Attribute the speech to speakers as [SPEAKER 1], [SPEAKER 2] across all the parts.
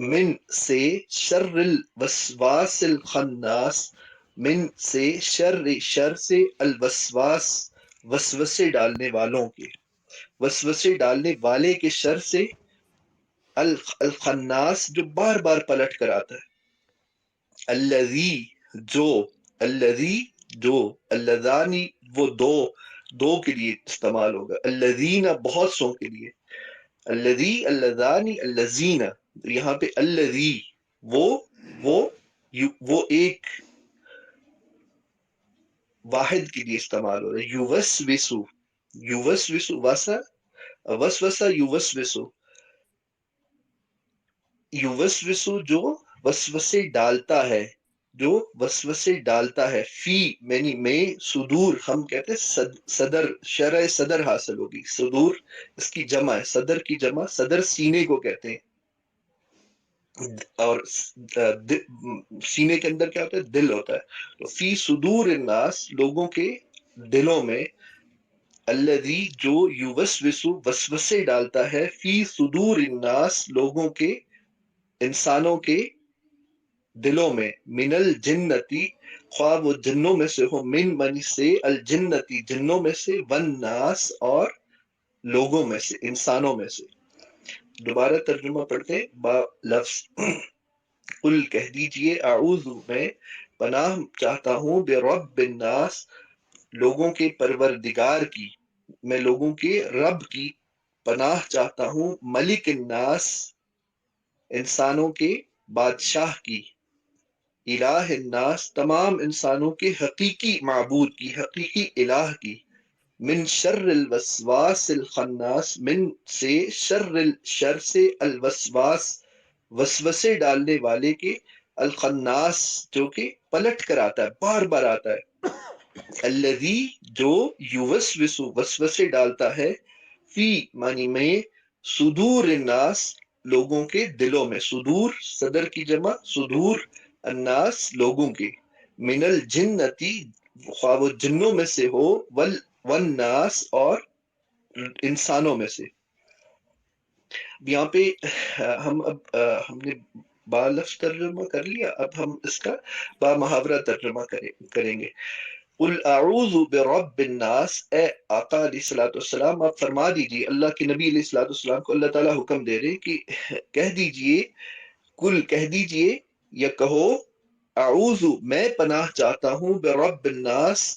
[SPEAKER 1] من سے شر الوسواس الخناس، من سے شر سے الوسواس وسوسے ڈالنے والوں کے، وسوسے ڈالنے والے کے شر سے، الخناس جو بار بار پلٹ کر آتا ہے، الذی جو، الذی جو، اللذانی وہ دو کے لیے استعمال ہوگا، الذین بہت سو کے لیے، الذی اللذانی الذین، یہاں پہ الذی وہ ایک واحد کے لیے استعمال ہو رہا ہے، یوسوسو، یوسوسو وسوسہ یوسوسو، یوسوسو جو وسوسے ڈالتا ہے، جو وسوسے ڈالتا ہے، فی مینی میں، صدور ہم کہتے ہیں صدر، شرح صدر حاصل ہوگی، صدور اس کی جمع ہے، صدر کی جمع، صدر سینے کو کہتے ہیں، اور سینے کے اندر کیا ہوتا ہے؟ دل ہوتا ہے، تو فی صدور الناس لوگوں کے دلوں میں، الذی جو یوسوسو وسوسے ڈالتا ہے، فی صدور الناس لوگوں کے، انسانوں کے دلوں میں، من الجنتی خواہ وہ جنوں میں سے ہو، من سے، الجنتی جنوں میں سے، والناس اور لوگوں میں سے، انسانوں میں سے۔ دوبارہ ترجمہ پڑھتے ہیں با لفظ، قل کہہ دیجئے، اعوذ میں پناہ چاہتا ہوں، برب الناس لوگوں کے پروردگار کی، میں لوگوں کے رب کی پناہ چاہتا ہوں، ملک الناس انسانوں کے بادشاہ کی، الہ الناس تمام انسانوں کے حقیقی معبود کی، حقیقی الہ کی، من شر الوسواس الخناس من سے، شر سے، الوسواس وسوسے ڈالنے والے کے، الخناس جو کہ پلٹ کر آتا ہے، بار بار آتا ہے، الذی جو یوسوس وسوسے ڈالتا ہے، فی معنی میں، صدور الناس لوگوں کے دلوں میں، صدور صدر کی جمع، صدور الناس لوگوں کے، من الجنتی خواہ وہ جنوں میں سے ہو، والناس اور انسانوں میں سے۔ یہاں پہ ہم نے با لفظ ترجمہ کر لیا، اب ہم اس کا با محاورہ ترجمہ کریں گے۔ قل اعوذ برب الناس، اے آقا علیہ الصلوۃ والسلام آپ فرما دیجیے، اللہ کے نبی علیہ الصلوۃ والسلام کو اللہ تعالیٰ حکم دے رہے کہ کہہ دیجیے، کل کہہ دیجیے یا کہو، اعوذ میں پناہ چاہتا ہوں، برب الناس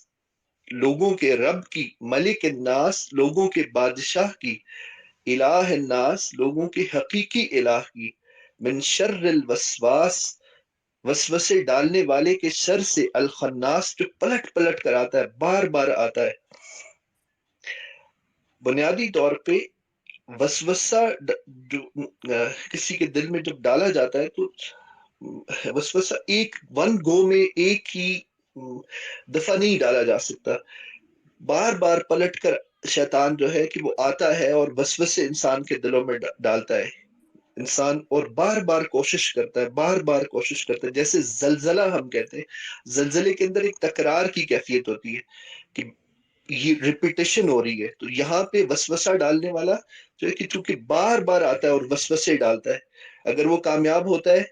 [SPEAKER 1] لوگوں کے رب کی، ملک الناس لوگوں کے بادشاہ کی، الہ الناس لوگوں کے حقیقی الہ کی، من شر الوسواس وسوسے ڈالنے والے کے شر سے، الخناس جو پلٹ پلٹ کر آتا ہے، بار بار آتا ہے۔ بنیادی طور پہ وسوسہ جو کسی کے دل میں جب ڈالا جاتا ہے تو وسوسہ ایک ون گو میں ایک ہی دفعہ نہیں ڈالا جا سکتا، بار بار پلٹ کر شیطان جو ہے کہ وہ آتا ہے اور وسوسے انسان کے دلوں میں ڈالتا ہے، انسان اور بار بار کوشش کرتا ہے، بار بار کوشش کرتا ہے، جیسے زلزلہ ہم کہتے ہیں، زلزلے کے اندر ایک تکرار کی کیفیت ہوتی ہے کہ یہ ریپیٹیشن ہو رہی ہے، تو یہاں پہ وسوسہ ڈالنے والا جو ہے کہ چونکہ بار بار آتا ہے اور وسوسے ڈالتا ہے، اگر وہ کامیاب ہوتا ہے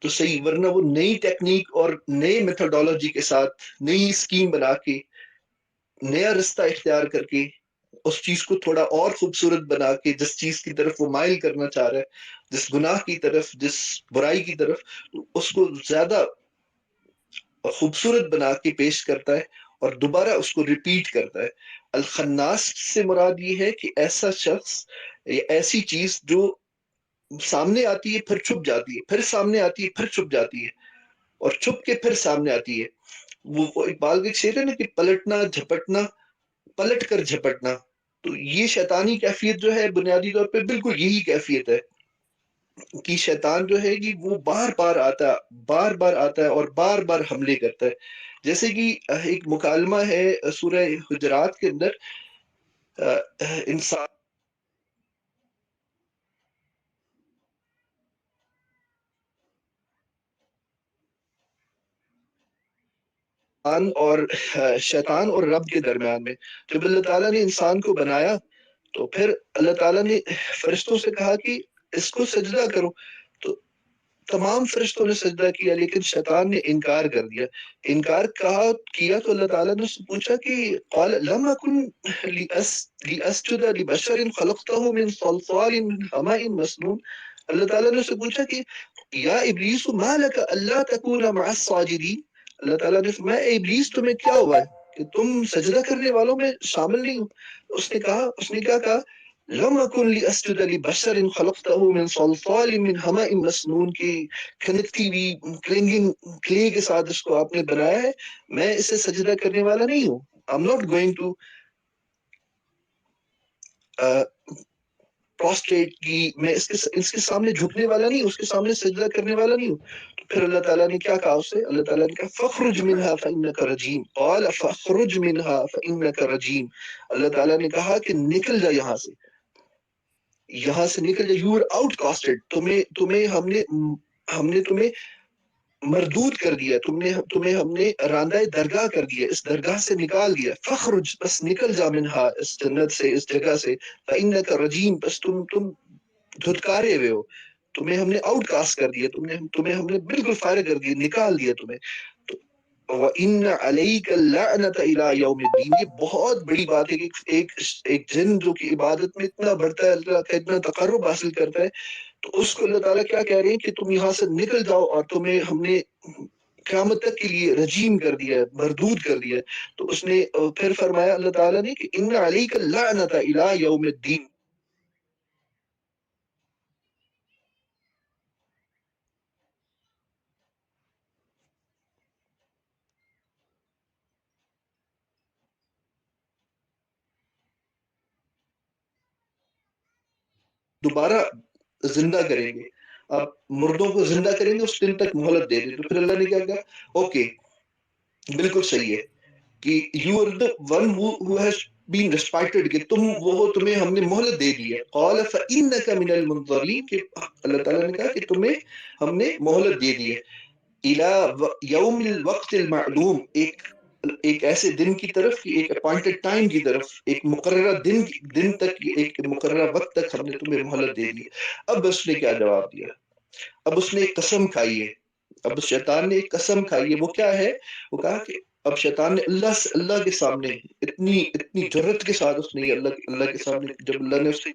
[SPEAKER 1] تو صحیح، ورنہ وہ نئی ٹیکنیک اور نئی میتھڈولوجی کے ساتھ، نئی اسکیم بنا کے، نیا رستہ اختیار کر کے، اس چیز کو تھوڑا اور خوبصورت بنا کے، جس چیز کی طرف وہ مائل کرنا چاہ رہا ہے، جس گناہ کی طرف، جس برائی کی طرف، اس کو زیادہ خوبصورت بنا کے پیش کرتا ہے اور دوبارہ اس کو ریپیٹ کرتا ہے۔ الخناس سے مراد یہ ہے کہ ایسا شخص یا ایسی چیز جو سامنے آتی ہے پھر چھپ جاتی ہے، پھر سامنے آتی ہے پھر چھپ جاتی ہے، اور چھپ کے پھر سامنے آتی ہے، وہ اقبال کا ایک شعر ہے نا کہ پلٹنا جھپٹنا، پلٹ کر جھپٹنا، تو یہ شیطانی کیفیت جو ہے بنیادی طور پہ بالکل یہی کیفیت ہے کہ شیطان جو ہے کہ وہ بار بار آتا ہے، بار بار آتا ہے اور بار بار حملے کرتا ہے، جیسے کہ ایک مکالمہ ہے سورہ حجرات کے اندر، انسان اور شیطان اور رب کے درمیان میں، جب اللہ تعالیٰ نے انسان کو بنایا تو پھر اللہ تعالیٰ نے فرشتوں سے کہا کہ اس کو سجدہ کرو، تو تمام فرشتوں نے سجدہ کیا لیکن شیطان نے انکار کر دیا. انکار کیا تو اللہ تعالیٰ نے اس سے پوچھا کہ قال لم اکن لاسجد لبشر خلقته من صلصال من حماء مسنون. اللہ تعالیٰ نے اس سے پوچھا کہ یا ابلیس ما لک الا تکون مع الساجدین. اللہ تعالیٰ نے فرمایا اے ابلیس تمہیں کیا ہوا ہے کہ تم سجدہ کرنے والوں میں شامل نہیں ہو. اس نے کیا کہا لم اکن لاسجد لبشر خلقته من صلصال من حماء مسنون کی کھنکتی ہوئی کلنگنگ کلے کے ساتھ اس کو آپ نے بنایا ہے, میں اسے سجدہ کرنے والا نہیں ہوں. I'm not going to prostrate کی میں اس کے سامنے جھکنے والا نہیں ہوں, اس کے سامنے سجدہ کرنے والا نہیں ہوں. تو پھر اللہ تعالیٰ نے کیا کہا اسے, اللہ تعالیٰ نے کہا فخرج منها فإنك رجیم. قال فخرج منها فإنك رجیم. اللہ تعالیٰ نے کہا کہ نکل جا یہاں سے نکل جا, یو آر آؤٹ کاسٹڈ. تمہیں ہم نے تمہیں مردود کر دیا, تمہیں ہم نے راندہ درگاہ کر دیا, اس درگاہ سے نکال دیا. فخرج بس نکل جا منہا اس جنت سے, اس جگہ سے. فإنک رجیم بس تم دھتکارے ہوئے ہو, تمہیں ہم نے آؤٹ کاسٹ کر دیا, تمہیں ہم نے بالکل فارغ کر دیا, نکال دیا تمہیں. وَإِنَّ عَلَيْكَ اللَّعْنَةَ إِلَىٰ يَوْمِ الدِّينِ. یہ بہت بڑی بات ہے کہ ایک جن جو کہ عبادت میں اتنا بڑھتا ہے, اللہ کا اتنا تقرب حاصل کرتا ہے, تو اس کو اللہ تعالیٰ کیا کہہ رہے ہیں کہ تم یہاں سے نکل جاؤ اور تمہیں ہم نے قیامت تک کے لیے رجیم کر دیا ہے, مردود کر دیا ہے. تو اس نے پھر فرمایا اللہ تعالیٰ نے کہ ان علیک اللعنۃ الی یوم الدین. دوبارہ زندہ کریں گے, آپ مردوں کو زندہ کریں گے, اس دن تک مہلت دے دیں. تو پھر اللہ نے کیا کہا, اوکے بالکل صحیح ہے کہ you are the one who has been respected, کہ تم وہ ہو, تمہیں ہم نے مہلت دے دی ہے. قال فإنك من المنظرین, کہ اللہ تعالیٰ نے کہا کہ تمہیں ہم نے مہلت دے دی ہے. الى یوم الوقت المعلوم, ایک ایسے دن کی طرف, ایک اپوائنٹڈ ٹائم کی طرف, ایک مقررہ دن تک, ایک مقررہ وقت تک ہم نے تمہیں مہلت دے دی. اب اس نے کیا جواب دیا, اب اس نے ایک قسم کھائی ہے, اب شیطان نے ایک قسم کھائی ہے. وہ کیا ہے, وہ کہا کہ اب شیطان نے اللہ کے سامنے اتنی جرت کے ساتھ اس نے اللہ کے سامنے, جب اللہ نے اس سے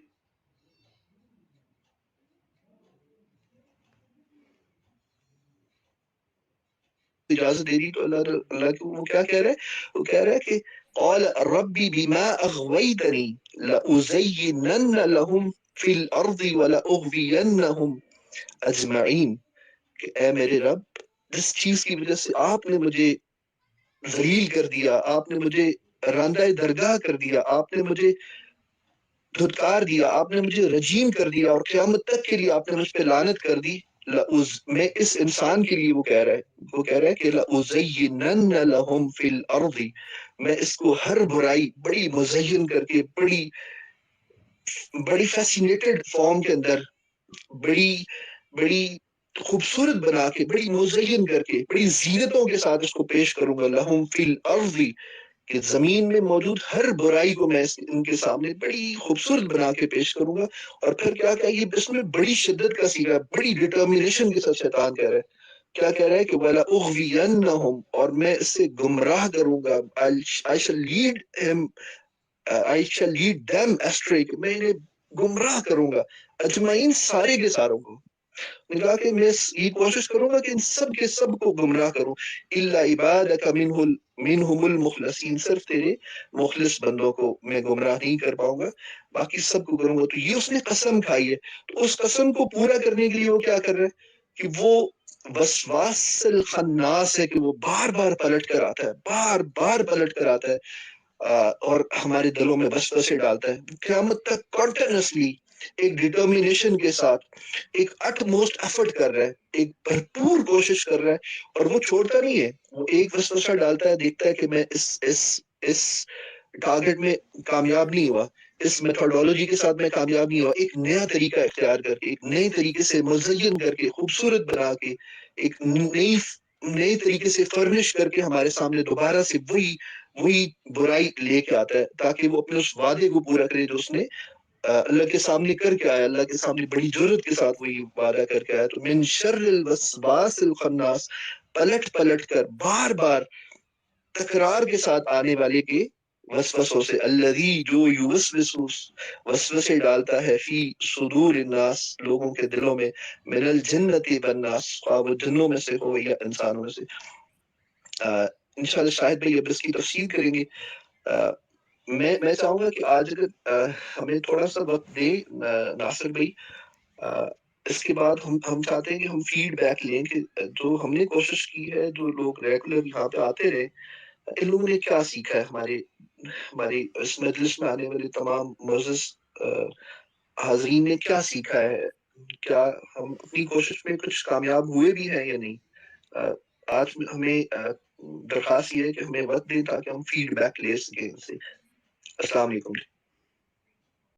[SPEAKER 1] اجازت دے دی تو اللہ کو وہ کیا کہہ رہا ہے, وہ کہہ رہا ہے کہ قال ربی بما اغویتنی لأزینن لهم فی الارض ولأغوینہم اجمعین. کہ اے میرے رب, جس چیز کی وجہ سے آپ نے مجھے ذلیل کر دیا, آپ نے مجھے راندہ درگاہ کر دیا, آپ نے مجھے دھتکار دیا, آپ نے مجھے رجیم کر دیا, اور قیامت تک کے لیے آپ نے مجھ پہ لعنت کر دی. میں اس انسان کے لیے وہ کہہ رہا ہے کہ لأزینن لهم فی الارض, میں اس کو ہر برائی بڑی مزین کر کے, بڑی فیسینیٹڈ فارم کے اندر, بڑی خوبصورت بنا کے, بڑی مزین کر کے, بڑی زینتوں کے ساتھ اس کو پیش کروں گا. لہم فی الارض, کہ زمین میں موجود ہر برائی کو میں ان کے سامنے بڑی خوبصورت بنا کے پیش کروں گا. اور پھر کیا کہ یہ اس میں بڑی شدت کا سیگا, بڑی ڈٹرمینیشن کے ساتھ شیطان کہہ رہا ہے, کیا کہہ رہا ہے کہ وَلَا أُغْوِيَنَّهُمْ, اور میں اس سے گمراہ کروں گا. I shall lead them astray, کہ میں انہیں گمراہ کروں گا. اجمعین, سارے کے ساروں کو. نے کہا کہ میں یہ کوشش کروں گا کہ ان سب کے سب کو گمراہ کروں. الا عبادک منہم المخلصین, صرف تیرے مخلص بندوں کو میں گمراہ نہیں کر پاؤں گا, باقی سب کو کروں گا. تو یہ اس نے قسم کھائی ہے. تو اس قسم کو پورا کرنے کے لیے وہ کیا کر رہا ہے کہ وہ وسواس الخناس ہے, کہ وہ بار بار پلٹ کر آتا ہے, بار پلٹ کر آتا ہے, اور ہمارے دلوں میں وسوسے ڈالتا ہے. قیامت تک کنٹینیوسلی ایک ڈٹرمینیشن کے ساتھ ایک اٹ موسٹ ایفرٹ کر رہا ہے, ایک بھرپور کوشش کر رہا ہے, اور وہ چھوڑتا نہیں ہے. وہ ایک وسوسہ ڈالتا ہے, دیکھتا ہے کہ میں اس ٹارگٹ میں کامیاب نہیں ہوا, اس میتھڈولوجی کے ساتھ میں کامیاب نہیں ہوا, ایک نیا طریقہ اختیار کر کے, ایک نئے طریقے سے مزین کر کے, خوبصورت بنا کے, ایک نئی طریقے سے فرنش کر کے ہمارے سامنے دوبارہ سے وہی برائی لے کے آتا ہے, تاکہ وہ اپنے اس وعدے کو پورا کرے جو اس نے اللہ کے سامنے کر کے آیا، اللہ کے سامنے بڑی جرت کے ساتھ وہی وعدہ کر کے آیا، تو من شر الوسواس الخناس، پلٹ پلٹ کر بار بار تکرار کے ساتھ آنے والے کے وسوسوں سے، الذی جو یوسوس وسوسے ڈالتا ہے فی صدور الناس لوگوں کے دلوں میں، من الجنت والناس خواہ وہ جنوں میں سے ہو یا انسانوں میں سے۔ انشاءاللہ شاہد بھائی اب اس کی تفصیل کریں گے۔ میں چاہوں گا کہ آج اگر ہمیں تھوڑا سا وقت دے ناصر بھائی، اس کے بعد ہم چاہتے ہیں کہ ہم فیڈ بیک لیں کہ جو ہم نے کوشش کی ہے، جو لوگ ریگولر یہاں پہ آتے رہے، ان لوگوں نے کیا سیکھا ہے، ہماری اس مجلس میں آنے والے تمام معزز حاضرین نے کیا سیکھا ہے، کیا ہم اپنی کوشش میں کچھ کامیاب ہوئے بھی ہیں یا نہیں۔ آج ہمیں درخواست یہ ہے کہ ہمیں وقت دیں تاکہ ہم فیڈ بیک لے سکیں ان سے۔ السلام علیکم۔